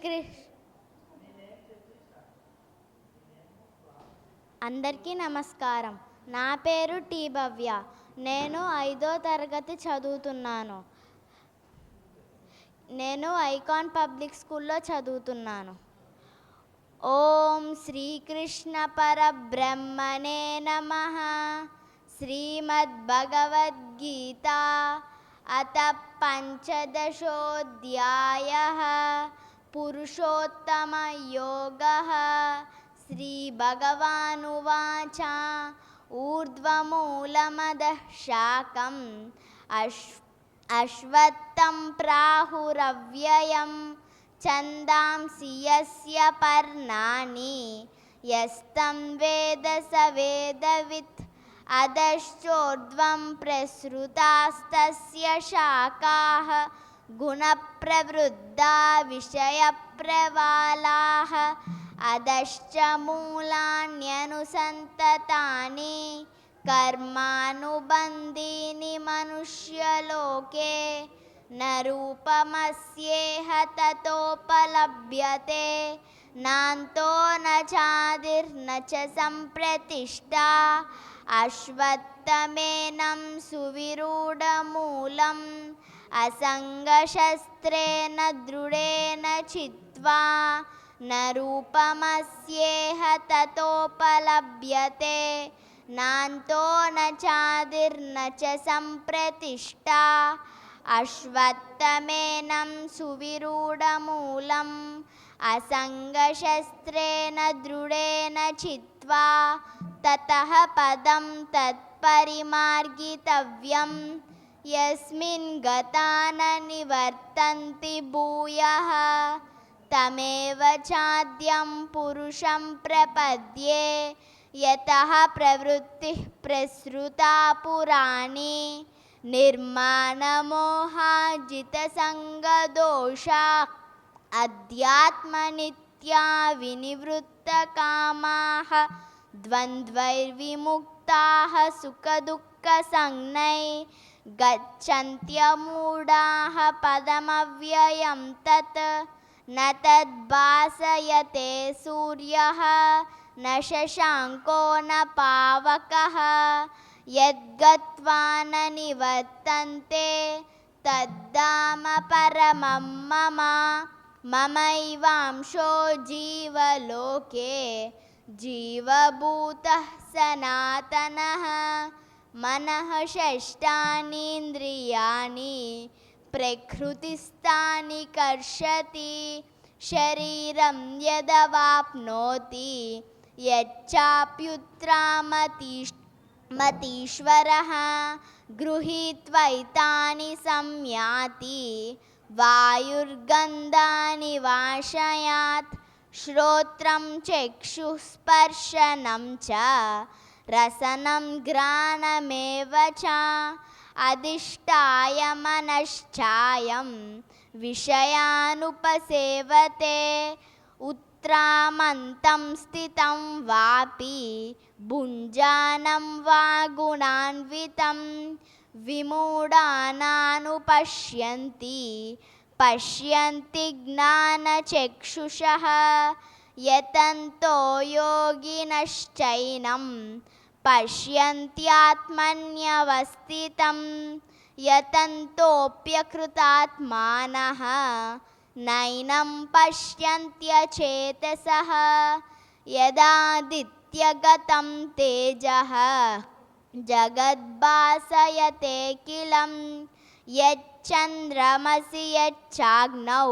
శ్రీకృష్ణ. అందరికీ నమస్కారం. నా పేరు టి భవ్య. నేను 5వ తరగతి చదువుతున్నాను. నేను ఐకాన్ పబ్లిక్ స్కూల్లో చదువుతున్నాను. ఓం శ్రీకృష్ణ పరబ్రహ్మణే నమః. శ్రీమద్భగవద్గీత అత పంచదశోऽధ్యాయః. పురుషోత్తమయోగః. శ్రీభగవానువాచ ఊర్ధ్వమూలమదః శాఖం అశ్వత్థం ప్రాహురవ్యయం ఛందాంసి యస్య పర్ణాని యస్తం వేద స వేదవిత్ అధశ్చోర్ధ్వం ప్రసృతాస్తస్య శాఖాః గుణప్రవృద్ధా విషయప్రవాలాః అధశ్చ మూలాన్యనుసంతతాని కర్మానుబంధీని మనుష్యలోకే న రూపమస్యేహ తతోపలభ్యతే నాంతో న చాదిర్న చ సంప్రతిష్ఠా అశ్వత్థమేనం సువిరూఢమూలం అసంగశస్త్రేణ దృఢేన చిత్వా న రూపమస్యేహ తతోపలభ్యతే నాంతో న చాదిర్న చ సంప్రతిష్ఠా అశ్వత్థమేనం సువిరూఢమూలం అసంగశస్త్రేణ దృఢేన చిత్వా తతః పదం తత్పరిమార్గితవ్యం యస్మిన్ గతా న నివర్తంతి భూయః తమేవ చాద్యం పురుషం ప్రపద్యే యతః ప్రవృత్తిః ప్రసృతా పురాణి నిర్మాణమోహాజితసంగదోషా అధ్యాత్మనిత్యా వినివృత్తకామాః ద్వంద్వైర్విముక్తాః సుఖదుఃఖసంజ్ఞై గచ్చన్త్యమూఢాః పదమవ్యయం తత్ న తద్భాసయతే సూర్యః న శశాంకో న పావకః యద్గత్వా న నివర్తంతే తద్ధామ పరమం మమ మమైవాంశో జీవలోకే జీవభూతః సనాతనః మనః షష్టానీంద్రియాణి ప్రకృతిస్థాని కర్షతి శరీరం యదవాప్నోతి యచ్చాప్యుత్క్రామतीश्वरः గృహీత్వైతాని సంయాతి వాయుర్గంధాని వాశయాత్ శ్రోత్రం చక్షుస్పర్శనం చ రసనం ఘ్రాణమేవ చ అధిష్టాయ మనశ్చాయం విషయానుపసేవతే ఉత్క్రామంతం స్థితం వాపి భుంజానం వా గుణాన్వితం విమూఢానానుపశ్యంతి పశ్యంతి జ్ఞానచక్షుషః యతంతో యోగినశ్చైనం పశ్యంత్యాత్మన్యవస్థితం యతంతోప్యకృతాత్మానః నైనం పశ్యంత్యచేతసః యదాదిత్యగతం తేజః జగద్భాసయతేఖిలం యచ్చంద్రమసి యచ్చాగ్నౌ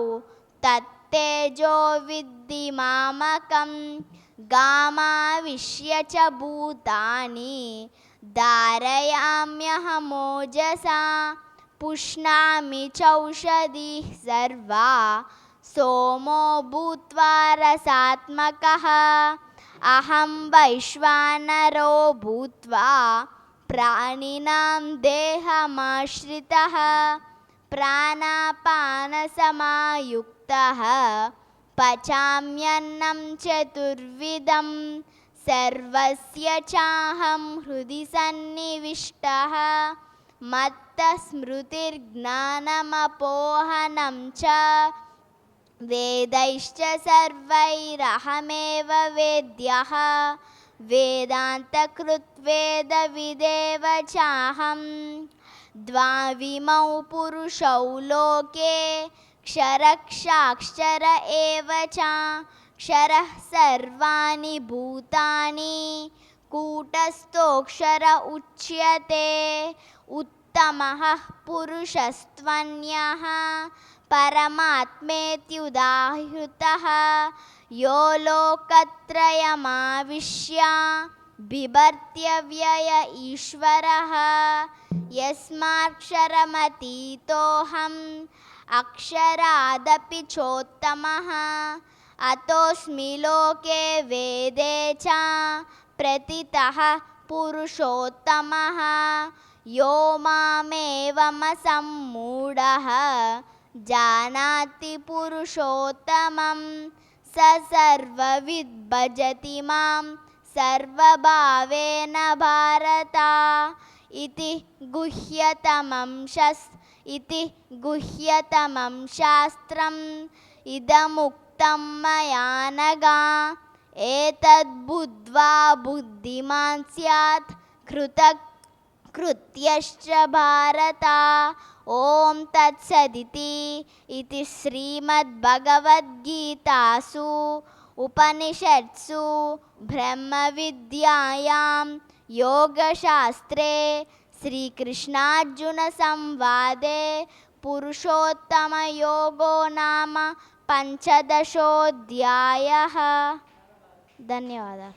తత్తేజో విద్ధి మామకం గామావిశ్య చ భూతాని ధారయామ్యహమోజసా పుష్ణామి చౌషధీః సర్వా సోమో భూత్వా రసాత్మకః అహం వైశ్వానరో భూత్వా ప్రాణినాం దేహమాశ్రితః ప్రాణాపానసమాయుక్తః పచామ్యన్నం చతుర్విధం సర్వస్య చాహం హృది సన్నివిష్టః మత్త స్మృతిర్జ్ఞానమపోహనం చ वेदैश्च सर्वैरहमेव वेद्यः वेदान्तकृत्वेदविदेव चाहं द्वाविमौ पुरुषौ लोके क्षरक्षाक्षर एव च क्षरः सर्वाणि भूतानि कूटस्थोऽक्षर उच्यते उत्तमः पुरुषस्त्वन्यः परमात्मेत्युदाहृतः यो लोकत्रयमाविश्य बिभर्त्यव्यय ईश्वरः यस्माक्षरमतीतोऽहम् अक्षरादपि चोत्तमः अतोऽस्मि लोके वेदे च प्रतितः पुरुषोत्तमः यो मामेवमसम्मूढः जानाति पुरुषोत्तमं स सर्वविद् भजति मां सर्वभावेन भारत इति गुह्यतमं शास्त्रम् इदमुक्तं मया नघ एतद्बुद्ध्वा बुद्धिमान् स्यात् कृत्यश्च भारत ओम तत्सदिति इति श्रीमद्भगवद्गीतासु उपनिषत्सु ब्रह्मविद्यायां योगशास्त्रे श्रीकृष्णार्जुनसंवादे पुरुषोत्तमयोगो नाम 15 धन्यवादाः.